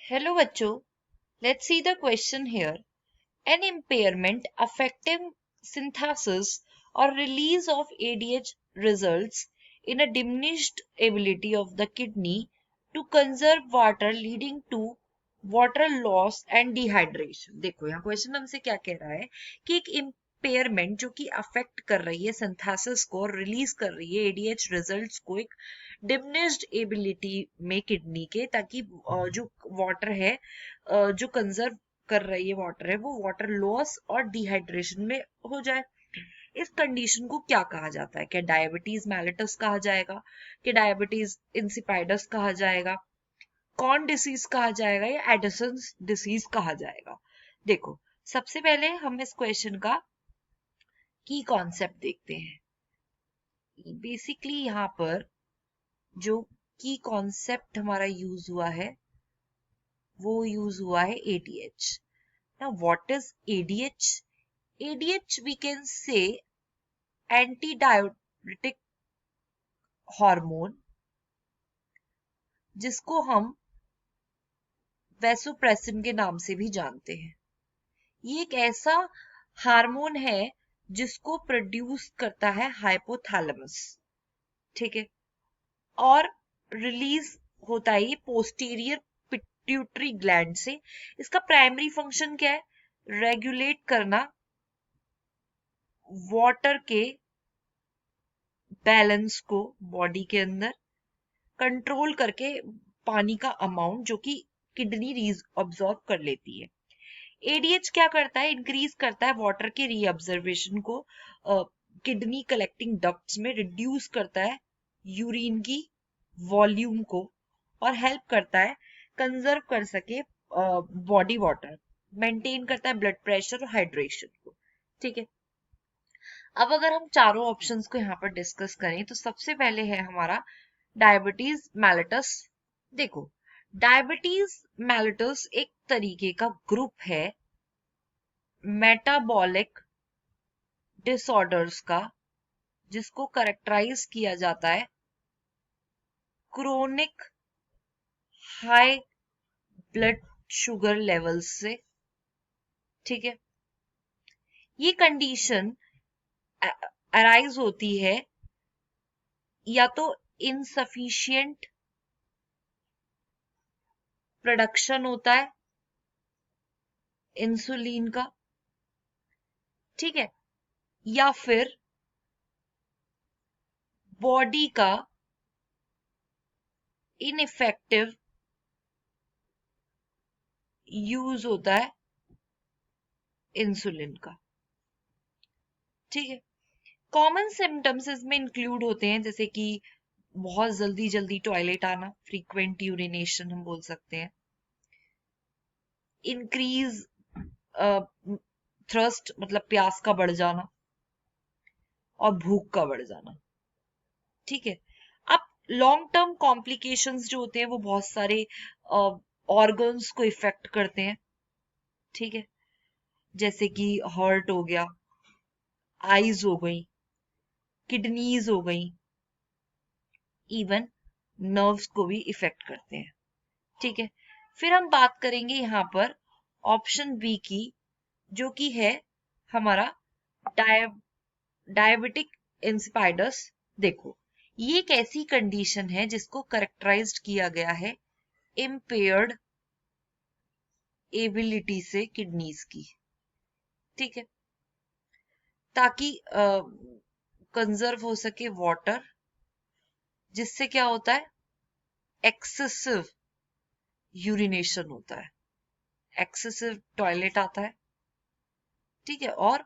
Hello बच्चों, let's see the question here. An impairment affecting synthesis or release of ADH results in a diminished ability of the kidney to conserve water leading to water loss and dehydration. देखो यहाँ question हमसे क्या कह रहा है कि एक impairment जो कि अफेक्ट कर रही है सिंथेसिस को और रिलीज कर रही है एडीएच रिजल्ट्स को एक डिमिनिश्ड एबिलिटी में किडनी के, ताकि जो वाटर है जो कंजर्व कर रही है वाटर है वो वाटर लॉस और डिहाइड्रेशन में हो जाए। इस कंडीशन को क्या कहा जाता है? क्या डायबिटीज मेलिटस कहा जाएगा, कि डायबिटीज इंसिपाइडस कहा जाएगा, कॉर्न डिसीज कहा जाएगा, या एडिसन्स डिसीज कहा जाएगा? देखो, सबसे पहले हम इस क्वेश्चन का की कॉन्सेप्ट देखते हैं। बेसिकली यहाँ पर जो की कॉन्सेप्ट हमारा यूज हुआ है वो यूज हुआ है ADH। Now what is ADH? ADH we can say antidiuretic hormone, जिसको हम वैसोप्रेसिन के नाम से भी जानते हैं। ये एक ऐसा हार्मोन है जिसको प्रोड्यूस करता है हाइपोथैलेमस, ठीक है, और रिलीज होता है ये पोस्टीरियर पिट्यूटरी ग्लैंड से। इसका प्राइमरी फंक्शन क्या है? रेगुलेट करना वाटर के बैलेंस को बॉडी के अंदर, कंट्रोल करके पानी का अमाउंट जो कि किडनी ऑब्जॉर्व कर लेती है। एडीएच क्या करता है? इंक्रीज करता है वाटर के रीअब्जर्वेशन को, किडनी कलेक्टिंग डक्ट्स में रिड्यूस करता है यूरिन की वॉल्यूम को और हेल्प करता है कंजर्व कर सके बॉडी वाटर, मेंटेन करता है ब्लड प्रेशर और हाइड्रेशन को, ठीक है। अब अगर हम चारों ऑप्शंस को यहाँ पर डिस्कस करें तो सबसे पहले है हमारा डायबिटीज मेलिटस। देखो, डायबिटीज मेलिटस एक तरीके का ग्रुप है मेटाबॉलिक डिसऑर्डर्स का, जिसको करेक्टराइज किया जाता है chronic high blood sugar levels से, ठीक है। ये कंडीशन अराइज होती है या तो इनसफिशिएंट प्रोडक्शन होता है इंसुलिन का, ठीक है, या फिर बॉडी का इनइफेक्टिव यूज होता है इंसुलिन का, ठीक है। कॉमन सिम्टम्स इसमें इंक्लूड होते हैं जैसे कि बहुत जल्दी जल्दी टॉयलेट आना, फ्रीक्वेंट यूरिनेशन हम बोल सकते हैं, इंक्रीज थ्रस्ट मतलब प्यास का बढ़ जाना, और भूख का बढ़ जाना, ठीक है। अब लॉन्ग टर्म कॉम्प्लिकेशंस जो होते हैं वो बहुत सारे ऑर्गन्स को इफेक्ट करते हैं, ठीक है, जैसे कि हार्ट हो गया, आईज हो गई, किडनीज हो गई, इवन नर्व्स को भी इफेक्ट करते हैं, ठीक है। फिर हम बात करेंगे यहाँ पर ऑप्शन बी की, जो कि है हमारा डायबिटिक इंसिपाइडस। देखो, ये एक ऐसी कंडीशन है जिसको करेक्टराइज्ड किया गया है इम्पेयर्ड एबिलिटी से किडनीज की, ठीक है, ताकि कंजर्व हो सके वाटर, जिससे क्या होता है? एक्सेसिव यूरिनेशन होता है, एक्सेसिव टॉयलेट आता है, ठीक है, और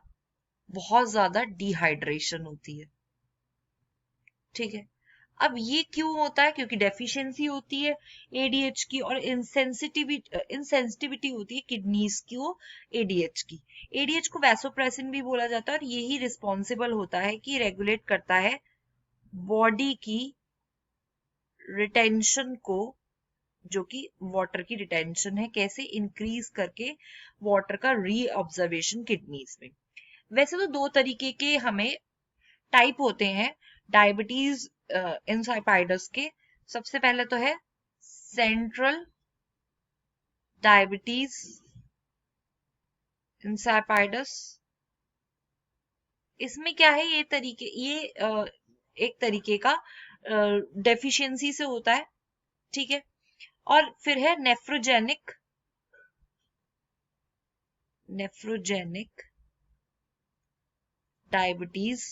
बहुत ज्यादा डिहाइड्रेशन होती है, ठीक है। अब ये क्यों होता है? क्योंकि डेफिशिएंसी होती है एडीएच की और इनसेंसिटिविटी होती है किडनीज को एडीएच की। एडीएच को वैसोप्रेसिन भी बोला जाता है और यही रिस्पॉन्सिबल होता है कि रेगुलेट करता है बॉडी की रिटेंशन को, जो कि वाटर की रिटेंशन है, कैसे इंक्रीज करके वाटर का रीऑब्जर्वेशन किडनीज में। वैसे तो दो तरीके के हमें टाइप होते हैं डायबिटीज इंसाइपाइडस के। सबसे पहले तो है सेंट्रल डायबिटीज इंसाइपाइडस। इसमें क्या है, ये तरीके, ये एक तरीके का डेफिशिएंसी से होता है, ठीक है। और फिर है नेफ्रोजेनिक डायबिटीज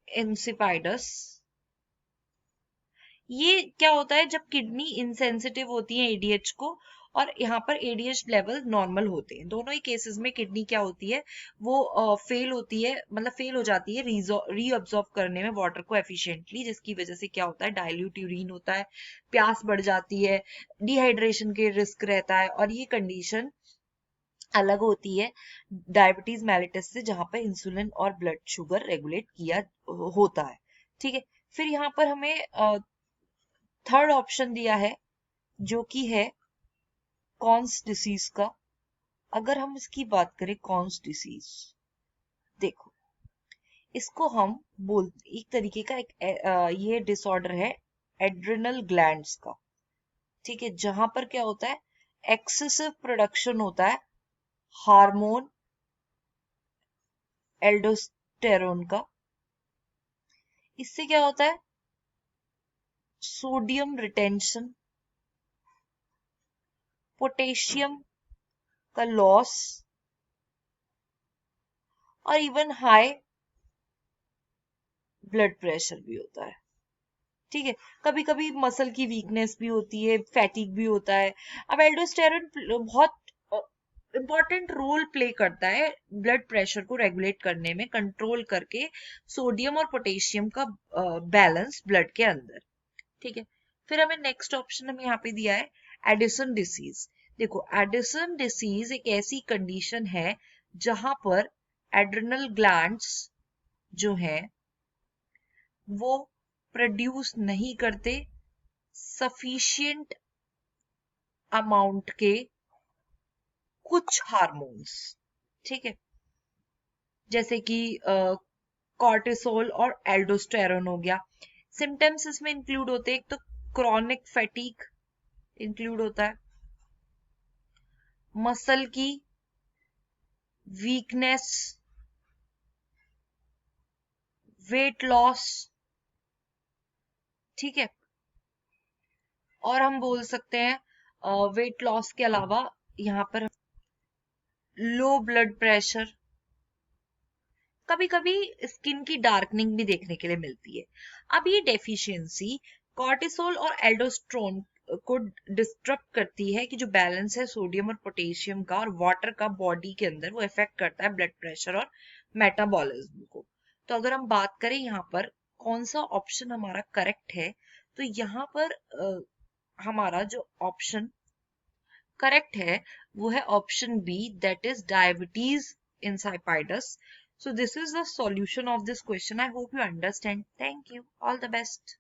इंसिपाइडस। ये क्या होता है, जब किडनी इनसेंसिटिव होती है एडीएच को, और यहाँ पर एडीएच लेवल नॉर्मल होते हैं। दोनों ही केसेस में किडनी क्या होती है, वो फेल होती है, मतलब फेल हो जाती है रीअब्सॉर्ब करने में वाटर को एफिशिएंटली, जिसकी वजह से क्या होता है, डाइल्यूट यूरिन होता है, प्यास बढ़ जाती है, डिहाइड्रेशन के रिस्क रहता है। और ये कंडीशन अलग होती है डायबिटीज मेलिटस से, जहां पर इंसुलिन और ब्लड शुगर रेगुलेट किया होता है, ठीक है। फिर यहाँ पर हमें थर्ड ऑप्शन दिया है, जो कि है कॉन्स डिसीज का। अगर हम इसकी बात करें, कॉन्स डिसीज, देखो, इसको हम बोल, एक तरीके का ये डिसऑर्डर है एड्रिनल ग्लैंड्स का, ठीक है, जहां पर क्या होता है, एक्सेसिव प्रोडक्शन होता है हार्मोन एल्डोस्टेरोन का। इससे क्या होता है, सोडियम रिटेंशन, पोटेशियम का लॉस, और इवन हाई ब्लड प्रेशर भी होता है, ठीक है। कभी कभी मसल की वीकनेस भी होती है, फैटिक भी होता है। अब एल्डोस्टेरोन बहुत इंपॉर्टेंट रोल प्ले करता है ब्लड प्रेशर को रेगुलेट करने में, कंट्रोल करके सोडियम और पोटेशियम का बैलेंस ब्लड के अंदर, ठीक है। फिर हमें नेक्स्ट ऑप्शन हमें यहाँ पे दिया है एडिसन डिसीज। देखो, एडिसन डिसीज एक ऐसी कंडीशन है जहां पर एड्रिनल ग्लैंड्स जो है वो प्रोड्यूस नहीं करते सफिशिएंट अमाउंट के कुछ हार्मोन्स, ठीक है, जैसे कि कॉर्टिसोल और एल्डोस्टेरोन हो गया। सिम्टम्स इसमें इंक्लूड होते हैं, एक तो क्रॉनिक फैटीग इंक्लूड होता है, मसल की वीकनेस, वेट लॉस, ठीक है। और हम बोल सकते हैं वेट लॉस के अलावा यहाँ पर लो ब्लड प्रेशर, कभी कभी स्किन की डार्कनिंग भी देखने के लिए मिलती है। अब ये डेफिशिएंसी कॉर्टिसोल और एल्डोस्ट्रोन को डिस्टर्ब करती है, कि जो बैलेंस है सोडियम और पोटेशियम का और वाटर का बॉडी के अंदर, वो इफेक्ट करता है ब्लड प्रेशर और मेटाबॉलिज्म को। तो अगर हम बात करें यहाँ पर कौन सा ऑप्शन हमारा करेक्ट है, तो यहाँ पर हमारा जो ऑप्शन करेक्ट है वो है option B, that is diabetes insipidus. So this is the solution of this question. I hope you understand. Thank you. All the best.